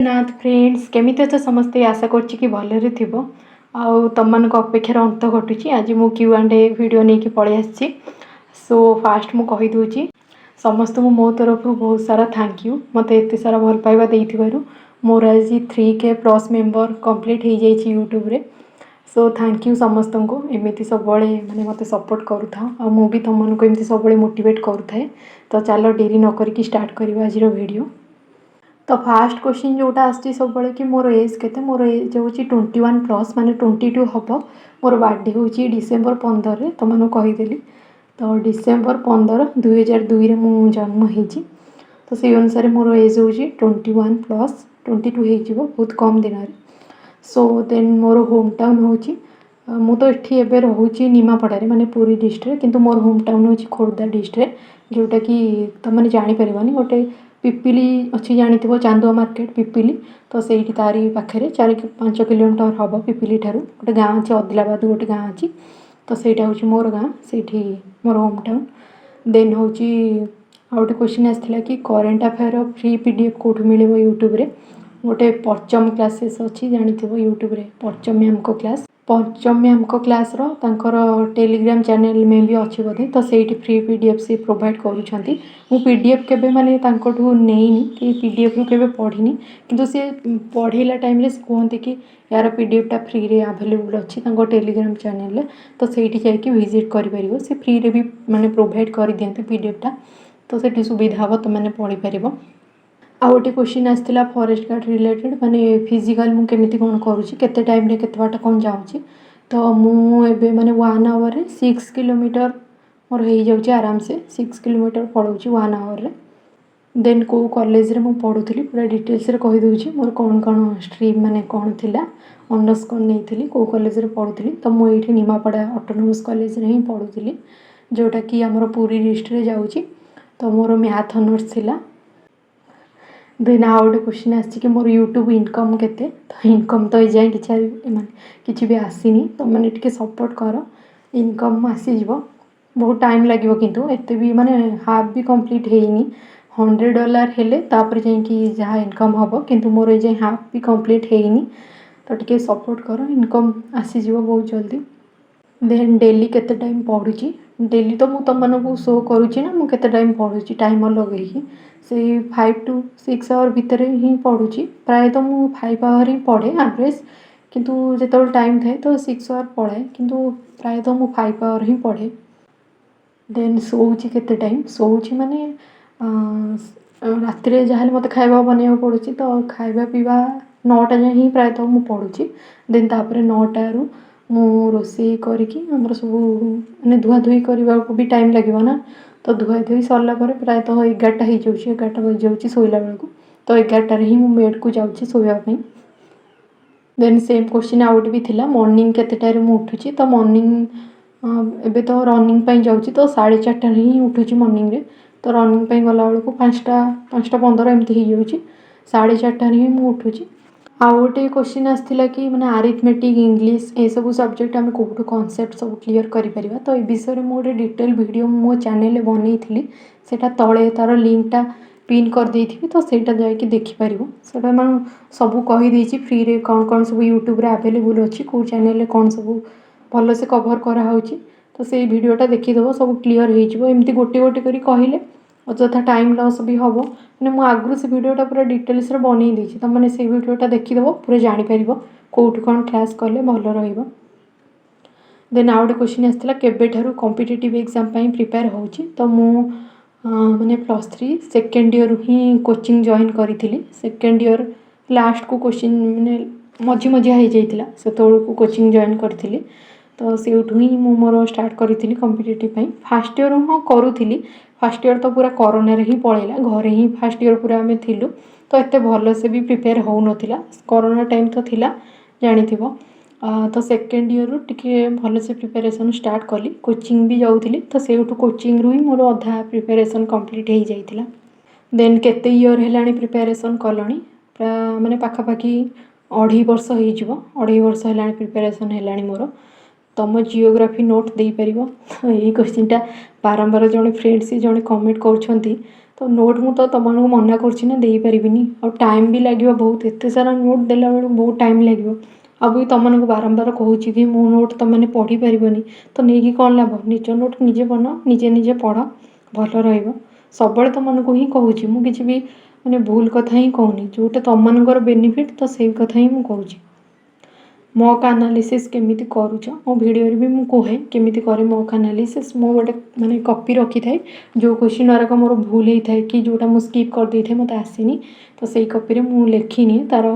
नाथ friends केमिति अछ समस्ते आशा करछि कि भलरे थिबो आउ तमମାନଙ୍କ अपेक्षार अंत घटुछि आज मु क्यू&ए वीडियो नेकी पळै आछि। सो फास्ट मु कहि दोछि समस्त मो तरफ बहुत सारा थैंक यू मते एते सारा भल पाइबा देइथिबारु मोर आज 3K प्लस मेंबर कंप्लीट हो जाइछि यूट्यूब रे। सो थैंक यू समस्त को एमिति सब बळे माने मते सपोर्ट करू था आ मु भी तमनको एमिति सब बळे मोटिवेट करू थाए। तो चलो देरी न करके स्टार्ट करबा आज रो वीडियो। तो फास्ट क्वेश्चन जोटा आछि सब बळे कि मोर एज केते मोर एज होछि 21 प्लस माने 22 हबो। मोर बर्थडे होछि डिसेंबर 15 रे तो मानो कहि देली। तो डिसेंबर 15 2002 रे मु जन्म हेछि। तो से अनुसार मोर एज होछि 21 प्लस 22 हे जिवो बहुत कम दिन रे। सो देन मोर होम टाउन होछि मु तो एठी एबे रहूछि निमापड़ा रे माने पुरी डिस्ट्रिक्ट किंतु मोर होम टाउन होछि खोर्धा डिस्ट्रिक्ट जोटा कि त माने जानि परिबानी गोटे पिपिली अच्छी जानिथिबो चांदुआ मार्केट पिपिली। तो सेठी तारी पाखरे 4-5 किलोमीटर हबो पिपिली ठारू गोटे गाँ अछि अदिलाबाद गोटे गाँ अछि। तो सेटा होछि मोर गाँ सेठी मोर होम टाउन। देन होछि आ गोटे क्वेश्चन आस्थिला कि करेंट अफेयर फ्री पीडीएफ कोठु मिलिबो यूट्यूब रे। गोटे पंचम क्लासेस अछि जानिथिबो यूट्यूब रे पंचम मैम को क्लास पंचम मैम को क्लास रो तांकर टेलीग्राम चैनल में भी अछि बोधे। तो सेठी फ्री पीडीएफ से प्रोवाइड करूछंती मु पीडीएफ केबे माने तांकोठु नेइनी कि पीडीएफ नु केबे पढिनी किंतु से पढिला टाइम रे कहंती कि यार पीडीएफ टा फ्री रे अवेलेबल अछि तांको टेलीग्राम चैनल रे। तो सेठी जाय कि विजिट करि परिबो से फ्री रे भी माने प्रोवाइड करि दियंती पीडीएफ टा। तो सेठी सुविधा हबो तो माने पढि परिबो। आ गोटे क्वेश्चन आस्थिला फॉरेस्ट गार्ड रिलेटेड माने फिजिकल मु केमिति कोन करूची केते टाइम रे केते बाटा कोन जाउची। तो मु एबे माने 1 आवर रे 6 किलोमीटर मोर हे जाउची आराम से 6 किलोमीटर पळौची 1 आवर रे। देन को कॉलेज रे मु पढुथली पूरा डिटेल्स रे कहि दोउची मोर कोन कोन स्ट्रीम माने कोन थिला ऑनर्स कोन नेइथली को कॉलेज रे पढुथली। तो मु एठी निमापड़ा ऑटोनोमस कॉलेज रे ही पढुथली जोटा कि हमर पूरी डिस्ट्रिक्ट रे जाउची। तो मोर मैथ ऑनर्स थिला। देन आ गोटे क्वेश्चन आछि कि मोर यूट्यूब इनकम केते। तो इनकम तो जाय किछि भी आसीनी तो माने टिके सपोर्ट करो इनकम आसी जिवो बहुत टाइम लागिवो किंतु एते भी माने हाफ भी कंप्लीट हेइनी $100 हेले तापर जाय कि जहा इनकम हबो किंतु मोर जे हाफ भी कंप्लीट हेइनी। तो टिके सपोर्ट करो इनकम आसी जिवो बहुत जल्दी। देन डेली केते टाइम पढुची डेली तो मु तमनको शो करूची ना मु केते टाइम पढुची टाइमर लगेही से 5 to 6 आवर भितरे ही पढुची प्राय तो मु 5 आवर ही पढे एवरेज किंतु जेतोल टाइम थाए तो 6 आवर पढे किंतु प्राय तो मु 5 आवर ही पढे। देन सोउची केते टाइम सोउची माने रात्रि जहाले मते खाइबा बनिया पडुची तो खाइबा पीबा 9टा जाय ही प्राय तो मु पडुची। देन तापरे 9टा रु मु रोसे करिकी हमर सब माने धुआ धुई करबा को भी टाइम लागिबो ना। तो धुआ धुई सरला परे प्राय तो 11टा हे जाउची 11टा बज जाउची सोइला बेलको। तो 11टा रे ही मु बेड को जाउची सोया पई। देन सेम क्वेश्चन आउट भी थिला मॉर्निंग केते टाइम मु उठुची। तो मॉर्निंग एबे तो रनिंग पई जाउची तो 4:30 रे ही उठुची मॉर्निंग रे। तो रनिंग पई गला बेलको 5:15 एमती हे जाउची 4:30 रे ही मु उठुची। आ गोटे क्वेश्चन आस्थिला कि माने अरिथमेटिक इंग्लिश ए सब सब्जेक्ट आमे कोठु कांसेप्ट सब क्लियर करि परिबा। तो ए विषय रे मु गोटे डिटेल वीडियो मो चैनल रे बनेइथिली सेटा तळे तार लिंक टा पिन कर देइथिबि तो सेटा जाय कि देखि परिबो सेटा मन सब कहि देइछि फ्री रे कोन कोन सब यूट्यूब रे अवेलेबल अछि को चैनल रे कोन सब भलो से कवर करा होउछि। तो से वीडियो टा देखि देबो सब क्लियर हे जिवो एमती गोटे गोटे करी कहिले अजथा टाइम लॉस भी हबो माने मु आगु से वीडियो टा पूरा डिटेल्स रे बनेइ देछि त माने से वीडियो टा देखि देबो पूरा जानि परिबो कोठु कोन क्लास करले भलो रहइबो। देन आउट क्वेश्चन आस्थिला केबे ठारू कॉम्पिटिटिव एग्जाम पई प्रिपेयर होउछि। तो मु माने +3 सेकंड ईयर ही कोचिंग जॉइन करिथिली सेकंड ईयर लास्ट को क्वेश्चन माने मझी मझी हे जाइतिला सेतोळ को कोचिंग जॉइन करथिली। तो सेउठु ही मु मोर स्टार्ट करिथिली कॉम्पिटिटिव पई फर्स्ट ईयर हो करूथिली फर्स्ट ईयर तो पूरा कोरोना रे ही पळेला घरे ही फर्स्ट ईयर पूरा हमें थिलु। तो एते भलो से भी प्रिपेयर हो नथिला कोरोना टाइम तो थिला जानिथिबो। तो सेकंड ईयर रु टिके भलो से प्रिपरेशन स्टार्ट कली कोचिंग भी जाउथिली तो सेउठु कोचिंग रु ही मोर अधा प्रिपरेशन कंप्लीट हे जाइतिला। देन केते ईयर हेलाणी प्रिपरेशन कलणी माने पाखा पाखी 2.5 वर्ष हे जिवो 2.5 वर्ष हेलाणी प्रिपरेशन हेलाणी मोर। तम जियोग्राफी नोट दे परिबो। तो एही क्वेश्चन टा बारंबार जणे फ्रेंड्स जणे कमेंट करछंती तो नोट मु तो तुमको मना करछि ना दे परिबिनी और टाइम भी लागियो बहुत एते सारा नोट देला बेलू बहुत टाइम लागियो अब भी तुमको बारंबार कहूँ कि मो नोट तुमने पढ़ी पारबनी तो नहीं कौन लाभ निज नोट निजे बनाओ निजे निजे पढ़ भल रहिबो सब तुमको ही कहूँ मुझे भी माने भूल कथा ही कहूनी जोटा तुमर बेनिफिट तो से कथा ही मुझे कहूँ मॉक एनालिसिस केमिति करूछ मो वीडियो रे भी मु कहे केमिति करे मॉक एनालिसिस मो गोटे माने कॉपी रखी थाए जो क्वेश्चन गुराक मोर भूल होई थाए कि जोटा मु स्किप कर दै थे मते आसीनी तो सेई कॉपी रे मु लेखिनी तार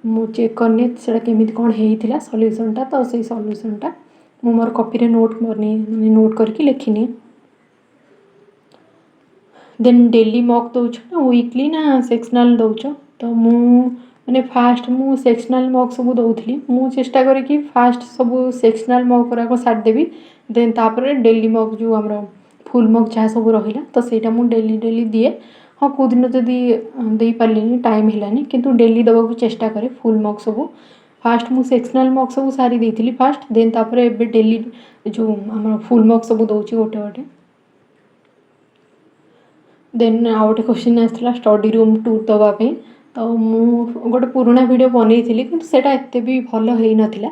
मु चेक करनी सेटा केमिति कोन हेइथिला सॉल्यूशनटा तो सेई सॉल्यूशनटा मु मोर कॉपी रे नोट करनी माने नोट करके लेखिनी देन डेली मॉक दउछ ना वीकली ना सेक्शनल दउछ तो मु माने फास्ट मु सेक्शनल मॉक सब दउथली मु चेष्टा करी कि फास्ट सब सेक्शनल मॉक करा को साथ देबी देन तापर डेली मॉक जो हमरो फुल मॉक जहाँ सब रहिला तो सेटा मु डेली डेली दिए हाँ को दिन जदी दे पारलिनी टाइम हेलानी किंतु डेली दबा को चेष्टा करे फुल मॉक सब फास्ट मु सेक्शनल मॉक सब सारी देइथिली फास्ट देन तापर एबे डेली जो हमरो फुल मॉक सब दउची गोटे गोटे देन आउ गोटे क्वेश्चन आसला स्टडी रूम टूर दवाई तो मु गोटे पुराना वीडियो बनई थी कि सेटा एते भी भल हो नथिला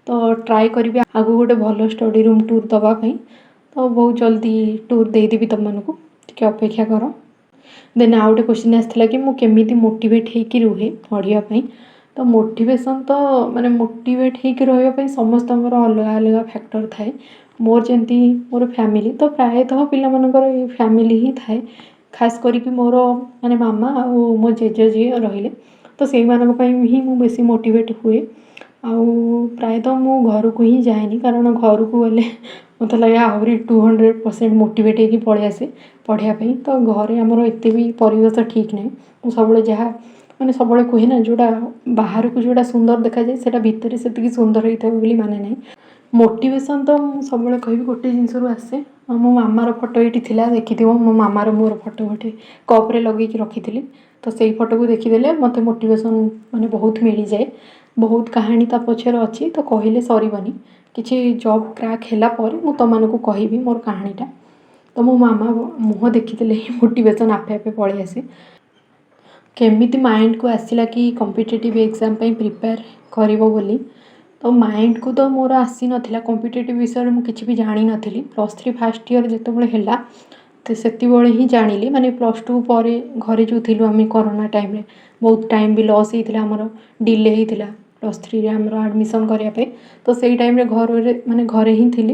तो ट्राई करी आगु गोटे भल स्टडी रूम टूर दवाई तो बहुत जल्दी टूर देदेवी तुमको टिके अपेक्षा कर देन आउ गोटे क्वेश्चन आसला कि मु केमिति मोटिवेट होइकी रुहे पढ़ाई तो मोटिवेशन तो माने मोटिवेट होइकी रहिबा समस्त अलग अलग फैक्टर थाए मोर जंती मोर फैमिली तो प्रायतः पिला मनकर फैमिली ही थाए खास करिक मोर माने मामा और मो जेजे जी रहिले तो से ही मु बेसी मोटिवेट हुए आउ प्रायतः मु घर को ही जाएनी कारण घर को गले मत लगे आहरी 200% मोटिवेट होगी पलि आसे पढ़ाई तो घरे आमर एत भी परिवेश ठीक ना मुझे सब जहाँ मैंने सब कहे ना जोड़ा बाहर को जोड़ा सुंदर देखा जाए से भितर से सुंदर होता है बोली माने ना मोटिवेशन तो सब कह गोटे जिनस आसे मो मामार फोटो ये देखी मो मामार मोर फोटो गोटे कप्रे लगे रखी तो से फोटो को देखीदे मत मोटिवेशन माने बहुत मिल जाए बहुत कहानी ता पछर अच्छी तो कहले सरबनी किसी जॉब क्रैक है मु तुमको कहबी मोर कहानीटा तो मो मामा मुह देखीदे ही मोटिवेशन आपे आपे पलि आसे केमिति माइंड को आसला कि कॉम्पिटिटिव एग्जाम प्रिपेयर करिवो बोली तो माइंड को तो मोर आसी नाला कॉम्पिटिटिव विषय में किसी भी जानी नी +3 फास्ट ईयर जिते है तो से ही जानिली माने +2 पर घरे जो थिलु आम कोरोना टाइम रे बहुत टाइम भी लॉस होता आमर डिले होता +3 आमर एडमिशन करने तो सही टाइम रे घर माने घरे ही थी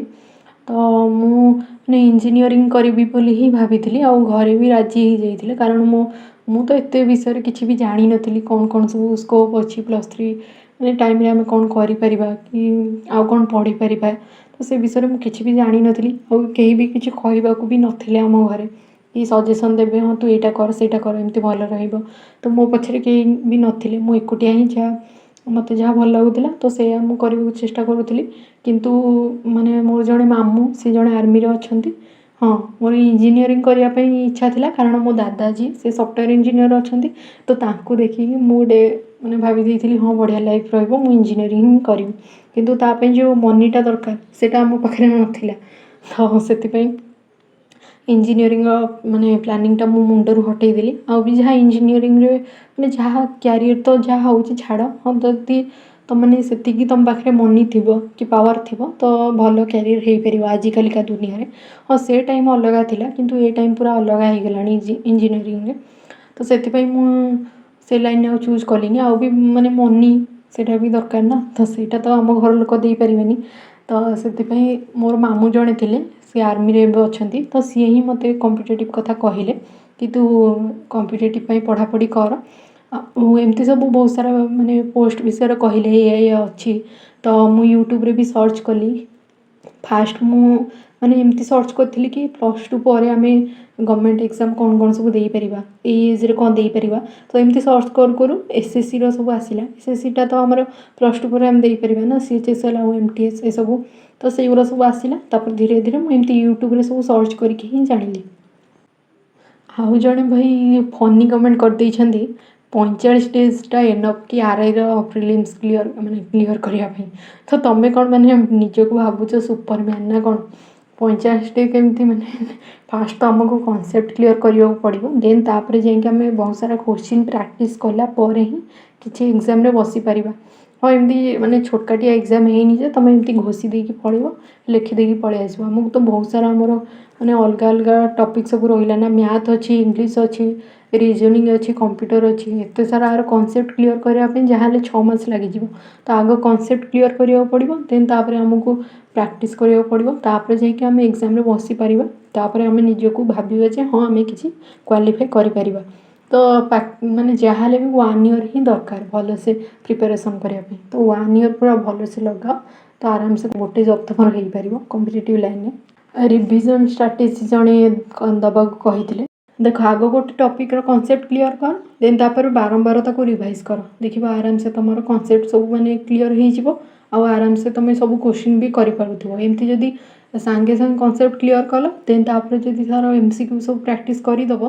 तो मुझे इंजीनियरिंग करी बोली ही भाभी घरे भी राजी हो जाते कारण मु तो एत विषय किसी भी जानी नी कौन कौन सब स्कोप अच्छी +3 माने टाइम रे आम कौन करि परिबा कि आउ कौन पढ़ी परिबा तो से विषय में किसी भी जानी नी और कहीं भी किसी कहवाक भी नथिले आम घरे कि सजेसन देवे हाँ तू एटा कर सेटा कर एमती भल रहिबो तो मो पछरे कहीं भी नथिले मु एकुटिया ही जहाँ मत जहाँ भल लगुला तो से करने चेष्टा करूली किंतु माने मोर जड़े मामू से जड़े आर्मी रे अछंती हाँ मोर इंजीनियरिंग करने इच्छा थिला कारण मो दादाजी से सॉफ्टवेयर इंजीनियर अछंती तो तांको देखिकी मुझे मैंने भाभी देती हाँ बढ़िया लाइफ रही मुझे इंजीनियरिंग ही करी किंतु तापे जो मनीटा दरकार सेटा आम पाखे नाला तो से इंजीनियरिंग माने प्लानिंगटा मो मुंडरू हटेदेली आउ भी जहाँ इंजीनियरिंग रे माने जहाँ क्यारियर तो जहाँ होची छाड़ हाँ जदि तुमने से तुम पाखे मनी थी कि पावर थी तो भल क्यारियर हो पार आजिकल का दुनिया रे हाँ से टाइम अलग थिला किंतु ए टाइम पूरा अलग हो गलानी इंजीनियरिंग रे तो से लाइन चूज कलिनी आउ भी माने मनी सेटा भी दरकार ना तो सेटा तो आम घर लोक दे पारिबेनी तो से मोर मामू जड़े थे सी आर्मी रे अछंती तो सी ही मते कॉम्पिटिटिव कथा कहले कि तू कॉम्पिटिटिव पढ़ापढ़ी कर एमती सब बहुत सारा माने पोस्ट विषय कहले ये अच्छी तो मु यूट्यूब रे भी सर्च कली फास्ट मु माने एमती सर्च करी कि +2 पर आम गवर्नमेंट एग्जाम कौन कौन सब दे परिबा एज रे कौन दे परिबा तो एमती सर्च करू एसएससी रो सब आसिला एसएससी टा तो हमर +2 पर हम दे परिबा ना सीएचएसएल और एमटीएस ए सब तो से गुरा सब आसिला तापर धीरे धीरे मु एमती यूट्यूब रे सब सर्च करके ही जानिली आउ जड़े भाई फनी कमेंट कर देइछंदी 45 डेजटा एनफ कि आरआई प्रिलिम्स क्लियर माने क्लियर करने तो तुम्हें कौन मैंने निजक भावुच सुपरमैन ना कौन 50ଟି କେମିତି ମାନେ ଫାଷ୍ଟ ତ ଆମକୁ କନसेପ୍ଟ କ୍ଲିୟର କରିବାକୁ ପଡ଼ିବ, ଦେନ୍ ତାପରେ ଯାଇକି ଆମେ ବହୁତ ସାରା କ୍ୱେଶ୍ଚିନ୍ ପ୍ରାକ୍ଟିସ୍ କଲା ପରେ ହିଁ କିଛି ଏକ୍ଜାମ୍ରେ ବସିପାରିବା। ହଁ ଏମିତି ମାନେ ଛୋଟକାଟିଆ ଏକ୍ଜାମ୍ ହେଇନି ଯେ ତୁମେ ଏମିତି ଘୋଷି ଦେଇକି ପଳେଇବ, ଲେଖିଦେଇକି ପଳେଇ ଆସିବ। ଆମକୁ ତ ବହୁତ ସାରା ଆମର ମାନେ ଅଲଗା ଅଲଗା ଟପିକ୍ ସବୁ ରହିଲା ନା, ମ୍ୟାଥ୍ ଅଛି, ଇଂଲିଶ ଅଛି, ରିଜନିଂ ଅଛି, କମ୍ପ୍ୟୁଟର ଅଛି, ଏତେ ସାରା ଆର କନସେପ୍ଟ କ୍ଲିୟର କରିବା ପାଇଁ ଯାହାହେଲେ 6 ମାସ ଲାଗିଯିବ। ତ ଆଗ କନସେପ୍ଟ କ୍ଲିୟର କରିବାକୁ ପଡ଼ିବ, ଦେନ୍ ତାପରେ ଆମକୁ ପ୍ରାକ୍ଟିସ୍ କରିବାକୁ ପଡ଼ିବ, ତାପରେ ଯାଇକି ଆମେ ଏକ୍ଜାମ୍ରେ ବସିପାରିବା। ତାପରେ ଆମେ ନିଜକୁ ଭାବିବା ଯେ ହଁ ଆମେ କିଛି କ୍ୱାଲିଫାଏ କରିପାରିବା। ତ ମାନେ ଯାହାହେଲେ ବି 1 ଇୟର୍ ହିଁ ଦରକାର ଭଲସେ ପ୍ରିପାରେସନ୍ କରିବା ପାଇଁ। ତ 1 ଇୟର୍ ପୁରା ଭଲସେ ଲଗାଅ, ତ ଆରାମସେ ଗୋଟେ ଜବ୍ ତମର ହେଇପାରିବ କମ୍ପିଟିଟିଭ୍ ଲାଇନ୍ରେ। ରିଭିଜନ୍ ଷ୍ଟ୍ରାଟେଜି ଜଣେ ଦେବାକୁ କହିଥିଲେ। ଦେଖ ଆଗ ଗୋଟେ ଟପିକ୍ର କନସେପ୍ଟ କ୍ଲିୟର କର, ଦେନ୍ ତାପରେ ବାରମ୍ବାର ତାକୁ ରିଭାଇଜ୍ କର, ଦେଖିବ ଆରାମସେ ତୁମର କନସେପ୍ଟ ସବୁ ମାନେ କ୍ଲିୟର ହେଇଯିବ। ଆଉ ଆରାମସେ ତୁମେ ସବୁ କ୍ୱେଶ୍ଚିନ୍ ବି କରିପାରୁଥିବ। ଏମିତି ଯଦି ସାଙ୍ଗେ ସାଙ୍ଗେ କନସେପ୍ଟ କ୍ଲିୟର କଲ, ଦେନ୍ ତାପରେ ଯଦି ତାର MCQ ସବୁ ପ୍ରାକ୍ଟିସ୍ କରିଦେବ,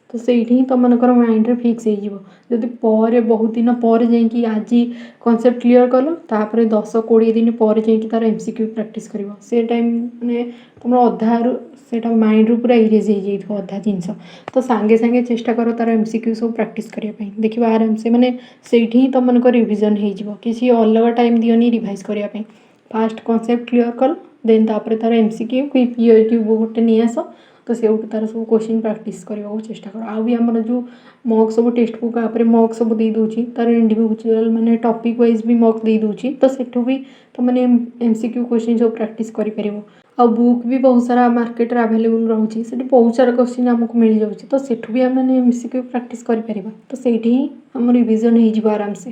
ତ ସେଇଠି ହିଁ ତୁମମାନଙ୍କର ମାଇଣ୍ଡରେ ଫିକ୍ସ ହେଇଯିବ। ଯଦି ପରେ ବହୁତ ଦିନ ପରେ ଯାଇକି ଆଜି କନସେପ୍ଟ କ୍ଲିୟର କଲ, ତାପରେ 10-20 ଦିନ ପରେ ଯାଇକି ତାର MCQ ପ୍ରାକ୍ଟିସ୍ କରିବ, ସେ ଟାଇମ୍ ମାନେ ତୁମର ଅଧାରୁ ସେଇଟା ମାଇଣ୍ଡରୁ ପୁରା ଇରେଜ୍ ହେଇଯାଇଥିବ ଅଧା ଜିନିଷ। ତ ସାଙ୍ଗେ ସାଙ୍ଗେ ଚେଷ୍ଟା କର ତାର MCQ ସବୁ ପ୍ରାକ୍ଟିସ୍ କରିବା ପାଇଁ, ଦେଖିବ ଆରାମସେ ମାନେ ସେଇଠି ହିଁ ତୁମମାନଙ୍କର ରିଭିଜନ୍ ହେଇଯିବ। କିଛି ଅଲଗା ଟାଇମ୍ ଦିଅନି ରିଭାଇଜ୍ କରିବା ପାଇଁ। ଫାଷ୍ଟ କନସେପ୍ଟ କ୍ଲିୟର କଲ, ଦେନ୍ ତାପରେ ତାର MCQ କି PYQ ଗୋଟେ ନେଇ ଆସ, ତ ସେଇଠୁ ତାର ସବୁ କ୍ୱେଶ୍ଚିନ୍ ପ୍ରାକ୍ଟିସ୍ କରିବାକୁ ଚେଷ୍ଟା କର। ଆଉ ବି ଆମର ଯେଉଁ ମକ୍ ସବୁ ଟେକ୍ସଟ ବୁକ୍ ଆପରେ ମକ୍ ସବୁ ଦେଇଦେଉଛି, ତାର ଇଣ୍ଡିଭିଜୁଆଲ୍ ମାନେ ଟପିକ୍ ୱାଇଜ୍ ବି ମକ୍ ଦେଇଦେଉଛି, ତ ସେଠୁ ବି ତୁମମାନେ MCQ କ୍ୱେଶ୍ଚିନ୍ ସବୁ ପ୍ରାକ୍ଟିସ୍ କରିପାରିବ। ଆଉ ବୁକ୍ ବି ବହୁତ ସାରା ମାର୍କେଟରେ ଆଭେଲେବୁଲ୍ ରହୁଛି, ସେଠି ବହୁତ ସାରା କ୍ୱେଶ୍ଚିନ୍ ଆମକୁ ମିଳିଯାଉଛି, ତ ସେଠୁ ବି ଆମେ MCQ ପ୍ରାକ୍ଟିସ୍ କରିପାରିବା। ତ ସେଇଠି ହିଁ ଆମ ରିଭିଜନ୍ ହେଇଯିବ ଆରାମସେ।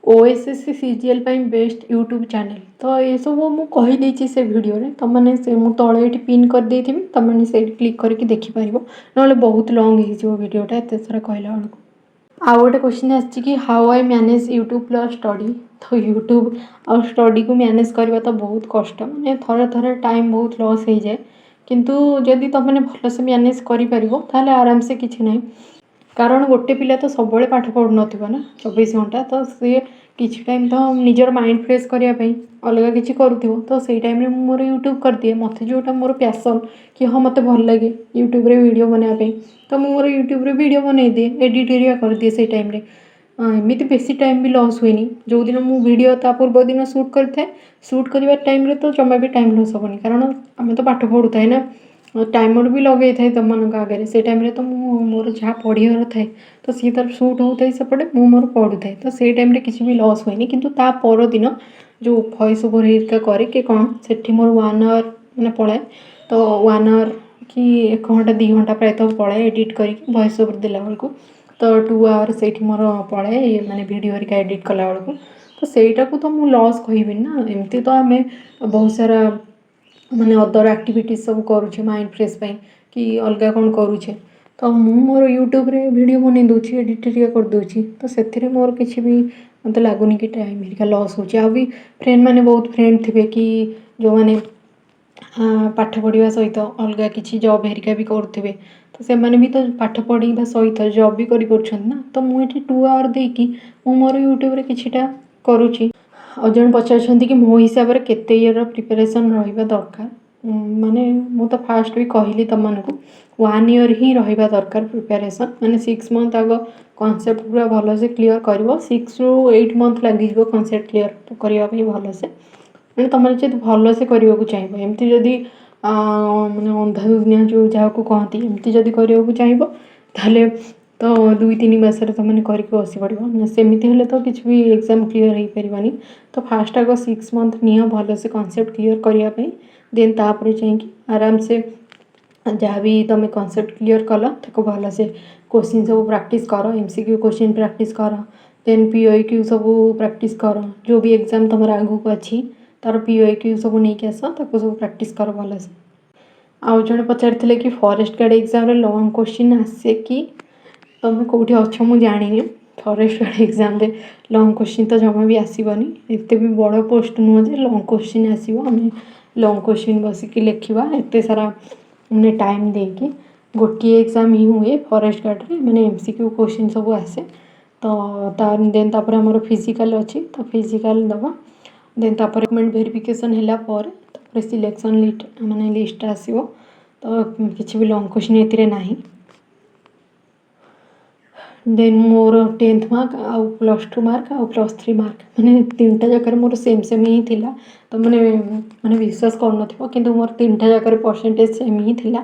OSSC CGL ପାଇଁ ବେଷ୍ଟ ୟୁଟ୍ୟୁବ୍ ଚ୍ୟାନେଲ୍, ତ ଏସବୁ ମୁଁ କହିଦେଇଛି ସେ ଭିଡ଼ିଓରେ। ତୁମମାନେ ସେ ମୁଁ ତଳେ ଏଠି ପିନ୍ କରିଦେଇଥିବି, ତୁମମାନେ ସେଇଠି କ୍ଲିକ୍ କରିକି ଦେଖିପାରିବ, ନହେଲେ ବହୁତ ଲଙ୍ଗ୍ ହେଇଯିବ ଭିଡ଼ିଓଟା ଏତେ ସାରା କହିଲା ବେଳକୁ। ଆଉ ଗୋଟେ କ୍ୱେଶ୍ଚିନ୍ ଆସିଛି କି how I manage YouTube plus study. ତ ୟୁଟ୍ୟୁବ୍ ଆଉ ଷ୍ଟଡ଼ିକୁ ମ୍ୟାନେଜ୍ କରିବା ତ ବହୁତ କଷ୍ଟ, ମାନେ ଥରେ ଥରେ ଟାଇମ୍ ବହୁତ ଲସ୍ ହେଇଯାଏ। କିନ୍ତୁ ଯଦି ତୁମମାନେ ଭଲସେ ମ୍ୟାନେଜ୍ କରିପାରିବ ତାହେଲେ ଆରାମସେ କିଛି ନାହିଁ। କାରଣ ଗୋଟେ ପିଲା ତ ସବୁବେଳେ ପାଠ ପଢ଼ୁନଥିବ ନା 24 ଘଣ୍ଟା, ତ ସିଏ କିଛି ଟାଇମ୍ ତ ନିଜର ମାଇଣ୍ଡ ଫ୍ରେଶ୍ କରିବା ପାଇଁ ଅଲଗା କିଛି କରୁଥିବ। ତ ସେଇ ଟାଇମ୍ରେ ମୁଁ ମୋର ୟୁଟ୍ୟୁବ୍ କରିଦିଏ, ମୋତେ ଯେଉଁଟା ମୋର ପ୍ୟାସନ୍ କି ହଁ ମୋତେ ଭଲ ଲାଗେ ୟୁଟ୍ୟୁବ୍ରେ ଭିଡ଼ିଓ ବନେଇବା ପାଇଁ, ତ ମୁଁ ମୋର ୟୁଟ୍ୟୁବ୍ରେ ଭିଡ଼ିଓ ବନେଇଦିଏ, ଏଡ଼ିଟ୍ ଏରିଆ କରିଦିଏ ସେଇ ଟାଇମ୍ରେ। ଏମିତି ବେଶୀ ଟାଇମ୍ ବି ଲସ୍ ହୁଏନି। ଯେଉଁଦିନ ମୁଁ ଭିଡ଼ିଓ ତା ପୂର୍ବ ଦିନ ସୁଟ୍ କରିଥାଏ, ସୁଟ୍ କରିବା ଟାଇମ୍ରେ ତ ଜମା ବି ଟାଇମ୍ ଲସ୍ ହେବନି, କାରଣ ଆମେ ତ ପାଠ ପଢ଼ୁଥାଏ ନା, ଟାଇମର୍ ବି ଲଗେଇଥାଏ ତୁମମାନଙ୍କ ଆଗରେ। ସେଇ ଟାଇମ୍ରେ ତ ମୁଁ ମୋର ଯାହା ପଢ଼ିବାର ଥାଏ ତ ସିଏ ତାର ସୁଟ୍ ହେଉଥାଏ ସେପଟେ, ମୁଁ ମୋର ପଢ଼ୁଥାଏ, ତ ସେଇ ଟାଇମ୍ରେ କିଛି ବି ଲସ୍ ହୁଏନି। କିନ୍ତୁ ତା ପରଦିନ ଯେଉଁ ଭଏସ୍ ଓଭର୍ ହେରିକା କରେ କି କ'ଣ, ସେଠି ମୋର 1 ଆୱାର୍ ମାନେ ପଳାଏ। ତ 1 ଆୱାର୍ କି 1 ଘଣ୍ଟା 2 ଘଣ୍ଟା ପ୍ରାୟତଃ ପଳାଏ ଏଡ଼ିଟ୍ କରିକି ଭଏସ୍ ଓଭର୍ ଦେଲା ବେଳକୁ। ତ 2 ଆୱାର୍ ସେଇଠି ମୋର ପଳାଏ ମାନେ ଭିଡ଼ିଓ ହେରିକା ଏଡ଼ିଟ୍ କଲାବେଳକୁ। ତ ସେଇଟାକୁ ତ ମୁଁ ଲସ୍ କହିବିନି ନା, ଏମିତି ତ ଆମେ ବହୁତ ସାରା ମାନେ ଅଦର୍ ଆକ୍ଟିଭିଟିଜ୍ ସବୁ କରୁଛେ ମାଇଣ୍ଡ ଫ୍ରେଶ୍ ପାଇଁ କି ଅଲଗା କ'ଣ କରୁଛେ। ତ ମୁଁ ମୋର ୟୁଟ୍ୟୁବ୍ରେ ଭିଡ଼ିଓ ବନେଇ ଦେଉଛି, ଏଡ଼ିଟ୍ ହେରିକା କରିଦେଉଛି, ତ ସେଥିରେ ମୋର କିଛି ବି ମୋତେ ଲାଗୁନି କି ଟାଇମ୍ ହେରିକା ଲସ୍ ହେଉଛି। ଆଉ ବି ଫ୍ରେଣ୍ଡମାନେ ବହୁତ ଫ୍ରେଣ୍ଡ ଥିବେ କି ଯେଉଁମାନେ ପାଠ ପଢ଼ିବା ସହିତ ଅଲଗା କିଛି ଜବ୍ ହେରିକା ବି କରୁଥିବେ, ତ ସେମାନେ ବି ତ ପାଠ ପଢ଼ିବା ସହିତ ଜବ୍ ବି କରିପାରୁଛନ୍ତି ନା। ତ ମୁଁ ଏଠି 2 ଆୱାର୍ ଦେଇକି ମୁଁ ମୋର ୟୁଟ୍ୟୁବ୍ରେ କିଛିଟା କରୁଛି। ଆଉ ଜଣେ ପଚାରୁଛନ୍ତି କି ମୋ ହିସାବରେ କେତେ ଇୟର୍ର ପ୍ରିପାରେସନ୍ ରହିବା ଦରକାର। ମାନେ ମୁଁ ତ ଫାଷ୍ଟ ବି କହିଲି ତୁମମାନଙ୍କୁ 1 ଇୟର୍ ହିଁ ରହିବା ଦରକାର ପ୍ରିପାରେସନ୍, ମାନେ 6 ମନ୍ଥ ଆଗ କନସେପ୍ଟ ପୁରା ଭଲସେ କ୍ଲିୟର କରିବ। 6 ରୁ 8 ମନ୍ଥ ଲାଗିଯିବ କନସେପ୍ଟ କ୍ଲିୟର କରିବା ପାଇଁ ଭଲସେ। ମାନେ ତୁମେ ଯଦି ଭଲସେ କରିବାକୁ ଚାହିଁବ, ଏମିତି ଯଦି ମାନେ ଅନ୍ଧାଧୁନିଆ ଯେଉଁ ଯାହାକୁ କହନ୍ତି ଏମିତି ଯଦି କରିବାକୁ ଚାହିଁବ, ତାହେଲେ ତ 2-3 ମାସରେ ତୁମେ କରିକି ବସି ପଡ଼ିବ, ସେମିତି ହେଲେ ତ କିଛି ବି ଏକ୍ଜାମ୍ କ୍ଲିୟର ହେଇପାରିବନି। ତ ଫାଷ୍ଟ ଆଗ 6 ମନ୍ଥ ନିଅ ଭଲସେ କନସେପ୍ଟ କ୍ଲିୟର କରିବା ପାଇଁ, ଦେନ୍ ତାପରେ ଯାଇକି ଆରାମସେ ଯାହା ବି ତୁମେ କନସେପ୍ଟ କ୍ଲିୟର କଲ ତାକୁ ଭଲସେ କ୍ୱେଶ୍ଚିନ୍ ସବୁ ପ୍ରାକ୍ଟିସ୍ କର, MCQ କ୍ୱେଶ୍ଚିନ୍ ପ୍ରାକ୍ଟିସ୍ କର, ଦେନ୍ PYQ ସବୁ ପ୍ରାକ୍ଟିସ୍ କର। ଯେଉଁ ବି ଏକ୍ଜାମ୍ ତୁମର ଆଗକୁ ଅଛି ତାର PYQ ସବୁ ନେଇକି ଆସ, ତାକୁ ସବୁ ପ୍ରାକ୍ଟିସ୍ କର ଭଲସେ। ଆଉ ଜଣେ ପଚାରିଥିଲେ କି ଫରେଷ୍ଟ ଗାର୍ଡ଼ ଏକ୍ଜାମ୍ରେ ଲଙ୍ଗ୍ କ୍ୱେଶ୍ଚିନ୍ ଆସେ କି? ତୁମେ କେଉଁଠି ଅଛ ମୁଁ ଜାଣିନି, ଫରେଷ୍ଟ ଗାର୍ଡ଼ ଏକ୍ଜାମ୍ରେ ଲଙ୍ଗ୍ କ୍ୱେଶ୍ଚିନ୍ ତ ଜମା ବି ଆସିବନି। ଏତେ ବି ବଡ଼ ପୋଷ୍ଟ ନୁହଁ ଯେ ଲଙ୍ଗ୍ କ୍ୱେଶ୍ଚିନ୍ ଆସିବ, ଆମେ ଲଙ୍ଗ୍ କ୍ୱେଶ୍ଚିନ୍ ବସିକି ଲେଖିବା ଏତେ ସାରା ମାନେ ଟାଇମ୍ ଦେଇକି। ଗୋଟିଏ ଏକ୍ଜାମ୍ ହିଁ ହୁଏ ଫରେଷ୍ଟ ଗାର୍ଡ଼ରେ, ମାନେ MCQ କ୍ୱେଶ୍ଚିନ୍ ସବୁ ଆସେ। ତ ଦେନ୍ ତାପରେ ଆମର ଫିଜିକାଲ୍ ଅଛି, ତ ଫିଜିକାଲ୍ ଦେବା, ଦେନ୍ ତାପରେ ଡକ୍ୟୁମେଣ୍ଟ ଭେରିଫିକେସନ୍ ହେଲା ପରେ पूरा सिलेक्शन लिस्ट माने लिस्ट आसिबो तो किसी भी लॉन्ग क्वेश्चन एथिरे नाही। देन मोर 10th मार्क आउ +2 मार्क आउ +3 मार्क माने तीनटा जाकर मोर सेम सेम ही थिला। तो माने माने विश्वास कर नथिबो किंतु मोर तीनटा जाकर परसेंटेज सेम ही थिला।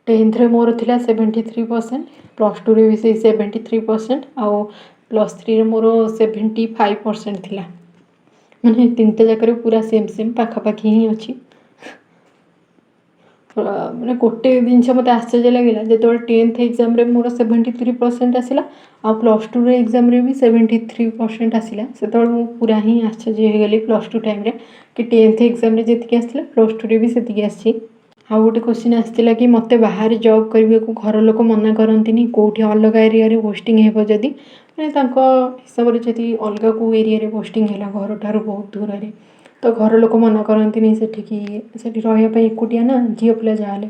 10th रे मोर थिला 73%, +2 रे भी से 73% आउ +3 रे मोर 75% थिला। माने तीनटा जाकर पूरा सेम सेम पाखापाखि ही अच्छी। माने गोटे जिनस मत आश्चर्य लगे जो 10th एग्जाम रे मोर 73% आसला आ +2 रे एग्जाम रे भी 73% आसला से पूरा ही आश्चर्य हो गली +2 टाइम रे कि 10th एग्जाम रे जेतिकी आसला +2 रे भी सेतिकी आसी। आ गोटे क्वेश्चन आसला कि मते बाहर जॉब करबे को घर लोक मना करंतिनी कोठी अलग एरिया रे पोस्टिंग हेबो जदी माने तांको हिसाब रे जदी अलग को एरिया रे पोस्टिंग हैला घर ठारो बहुत दूर रे तो घर लोक मना करंतिनी सेठी रहया पे एकुटिया ना झियो पिला जाले।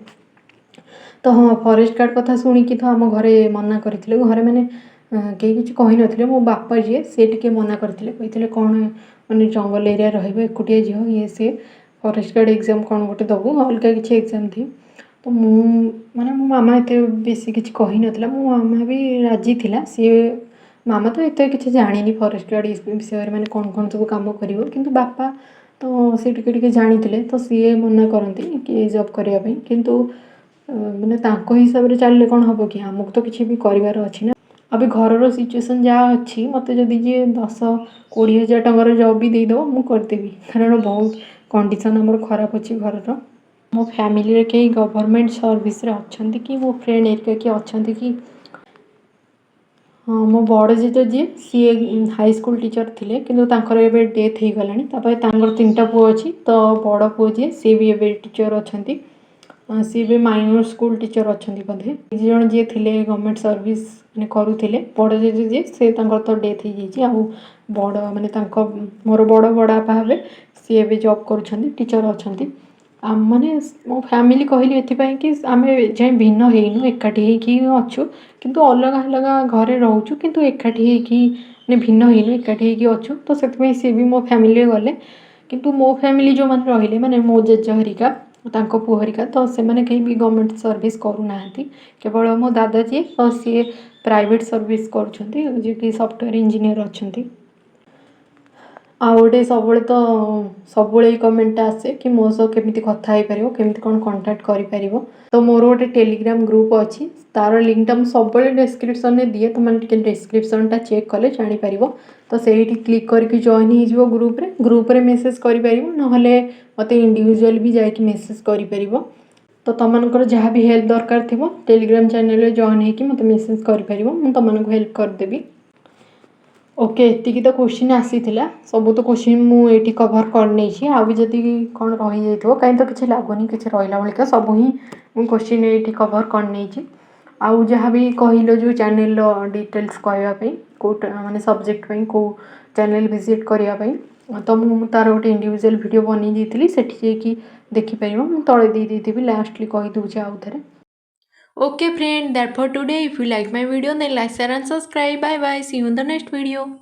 तो हाँ फॉरेस्ट गार्ड कथा शुणिकी तो आम घरे मना करथिले घरे माने कहीं किसी कही नथिले मो बापा जी से टिके मना करथिले कहिथिले कोन माने जंगल एरिया रहबे एकुटिया झियो ये से फॉरेस्ट गार्ड एग्जाम कोन गोटे दबु अलग किसी एग्जाम थी। तो मु माने मो मामा एते बेसी किसी कही नथिला मो मामा भी राजी थिला सी मामा तो एते किसी जानिनी फॉरेस्ट गार्ड विषय माने कोन कोन सब काम करिवो किंतु बापा तो से टिके जानिथिले तो सी मना करती कि जॉब करिया पई किंतु माने तांको हिसाब रे चलले कोन हबो कि हमक तो किछि भी करिवार अछि ना। अबे घरर सिचुएशन जहाँ अच्छी मत जदि जी 10-20 हजार टंकार जॉब भी देदेव मुझे करदेवी कारण बहुत कंडीशन आमर खराब अच्छी घर मो फैमिली रे कई गवर्नमेंट सर्विस रे अच्छंती कि मो फ्रेंड एरिका कि अच्छंती कि हाँ मो बड़ जेज जी सी हाई स्कूल टीचर थिले किंतु तांकर एबे डेथ हो गलानी तापर तांकर 3टा पुओ अछि तो बड़ पुओ जी सी भी एबे टीचर अच्छंती सी भी माइनर स्कूल टीचर अच्छंती बधे जण जे थिले गवर्नमेंट सर्विस माने करूथिले बड़ जेज जी से तांकर तो डेथ हो जाइछि आ बड़ माने तांको मोर बड़ बड़ापा हेबे सी एबे जॉब करूछंती टीचर अच्छंती आम माने मो फैमिली कहली एथिपाई कि आमे जे भिन्न हेइनु एकाठी हेइकी अछु किंतु अलग अलग घरे रहउछु किंतु एकाठी हेइकी माने भिन्न हेइनु एकाठी हेइकी अछु तो सेतपई सी भी मो फैमिली गले किंतु मो फैमिली जो माने रहिले माने मो जेज हरिका तांको पुओ हरिका तो से माने कहीं भी गवर्नमेंट सर्विस करू नाहंती केवल मो दादा जी और सी प्राइवेट सर्विस करूछंती जे कि सॉफ्टवेयर इंजीनियर अच्छंती। आ गोटे सब कमेंट आसे कि मो सह केमिति कथा हेई परिबो केमिति कोन कांटेक्ट करि परिबो तो मोर गोटे टेलीग्राम ग्रुप अछि तार लिंक टा हम सब डिस्क्रिप्शन में दिए तो माने टिके डिस्क्रिप्शन टा चेक कले जानि परिबो तो सेठी क्लिक करके जॉइन हो जिवो ग्रुप रे मेसेज करि परिबो न हले मते इंडिविजुअल भी जाय कि मेसेज करि परिबो तो तमनकर जहाँ भी हेल्प दरकार थिबो टेलीग्राम चैनल रे जॉइन हेकी मते मेसेज करि परिबो मु तमनक हेल्प कर देबी। ओके एतिकी तो क्वेश्चन आसीथिला सब तो क्वेश्चन मु एठी कवर कर नै छी आ भी जदी कोन रहि जाइथो काई तो किछ लागोनी किछ रहिला बलिका सब ही मु क्वेश्चन एठी कवर कर नै छी आ जहाँ भी कहिलो जो चैनल रो डिटेल्स कहया पे को माने सब्जेक्ट पे को चैनल विजिट करिया पे तो मु तार गोटे इंडिविजुअल वीडियो बनी देथिली सेठी जे कि देखि परिबो मु तळे दे देथिबी लास्टली कहि दूची आउ थरे। Okay friend, that for today. If you like my video then like, share and subscribe. Bye bye. See you in the next video.